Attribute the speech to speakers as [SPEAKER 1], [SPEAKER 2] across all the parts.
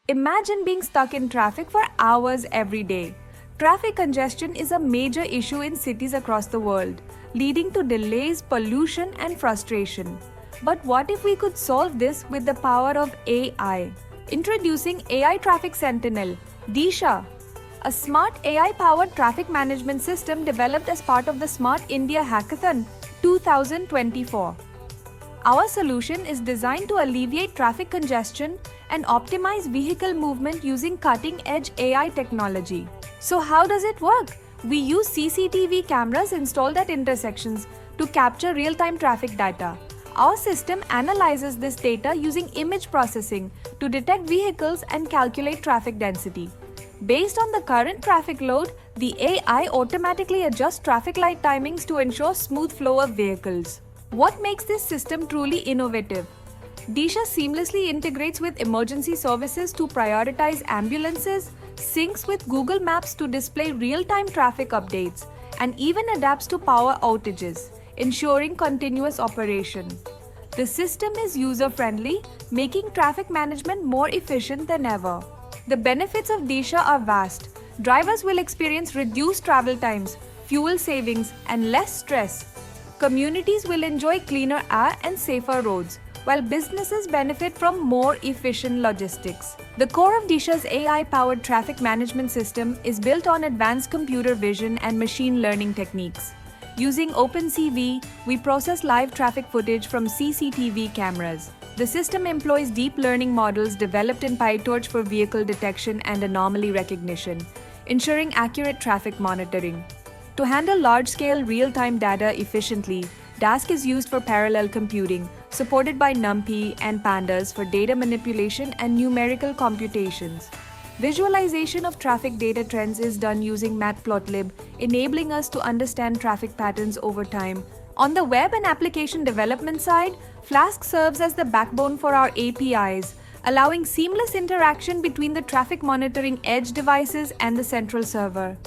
[SPEAKER 1] Imagine being stuck in traffic for hours every day. Traffic congestion is a major issue in cities across the world, leading to delays, pollution, and frustration. But what if we could solve this with the power of AI? Introducing AI Traffic Sentinel, Disha, a smart AI-powered traffic management system developed as part of the Smart India Hackathon 2024. Our solution is designed to alleviate traffic congestion and optimize vehicle movement using cutting-edge AI technology. So how does it work? We use CCTV cameras installed at intersections to capture real-time traffic data. Our system analyzes this data using image processing to detect vehicles and calculate traffic density. Based on the current traffic load, the AI automatically adjusts traffic light timings to ensure smooth flow of vehicles. What makes this system truly innovative? Disha seamlessly integrates with emergency services to prioritize ambulances, syncs with Google Maps to display real-time traffic updates, and even adapts to power outages, ensuring continuous operation. The system is user-friendly, making traffic management more efficient than ever. The benefits of Disha are vast. Drivers will experience reduced travel times, fuel savings, and less stress. Communities will enjoy cleaner air and safer roads, while businesses benefit from more efficient logistics. The core of Disha's AI-powered traffic management system is built on advanced computer vision and machine learning techniques. Using OpenCV, we process live traffic footage from CCTV cameras. The system employs deep learning models developed in PyTorch for vehicle detection and anomaly recognition, ensuring accurate traffic monitoring. To handle large-scale real-time data efficiently, Dask is used for parallel computing, supported by NumPy and Pandas for data manipulation and numerical computations. Visualization of traffic data trends is done using Matplotlib, enabling us to understand traffic patterns over time. On the web and application development side, Flask serves as the backbone for our APIs, allowing seamless interaction between the traffic monitoring edge devices and the central server.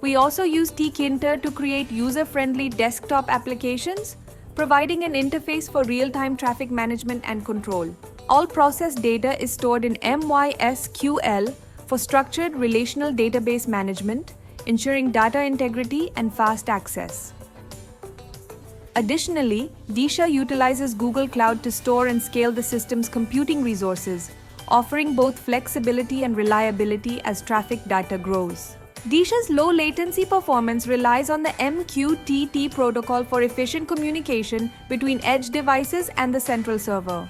[SPEAKER 1] We also use tkinter to create user-friendly desktop applications, providing an interface for real-time traffic management and control. All processed data is stored in MySQL for structured relational database management, ensuring data integrity and fast access. Additionally, Disha utilizes Google Cloud to store and scale the system's computing resources, offering both flexibility and reliability as traffic data grows. Disha's low latency performance relies on the MQTT protocol for efficient communication between edge devices and the central server.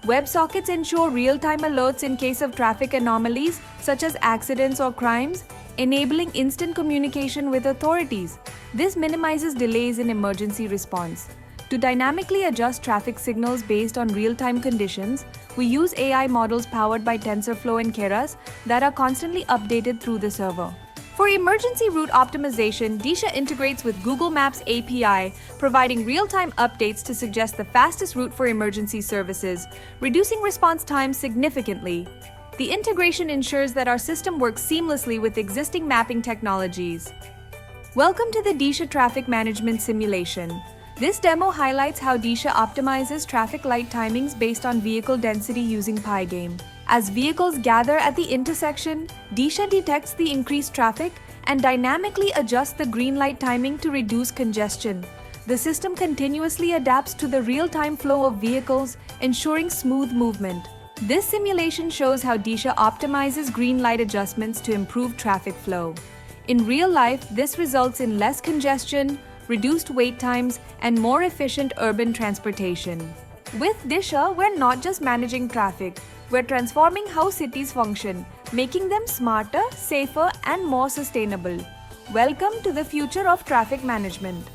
[SPEAKER 1] WebSockets ensure real-time alerts in case of traffic anomalies such as accidents or crimes, enabling instant communication with authorities. This minimizes delays in emergency response. To dynamically adjust traffic signals based on real-time conditions, we use AI models powered by TensorFlow and Keras that are constantly updated through the server. For emergency route optimization, Disha integrates with Google Maps API, providing real-time updates to suggest the fastest route for emergency services, reducing response time significantly. The integration ensures that our system works seamlessly with existing mapping technologies. Welcome to the Disha Traffic Management Simulation. This demo highlights how Disha optimizes traffic light timings based on vehicle density using Pygame. As vehicles gather at the intersection, Disha detects the increased traffic and dynamically adjusts the green light timing to reduce congestion. The system continuously adapts to the real-time flow of vehicles, ensuring smooth movement. This simulation shows how Disha optimizes green light adjustments to improve traffic flow. In real life, this results in less congestion, reduced wait times, and more efficient urban transportation. With Disha, we're not just managing traffic, we're transforming how cities function, making them smarter, safer, and more sustainable. Welcome to the future of traffic management.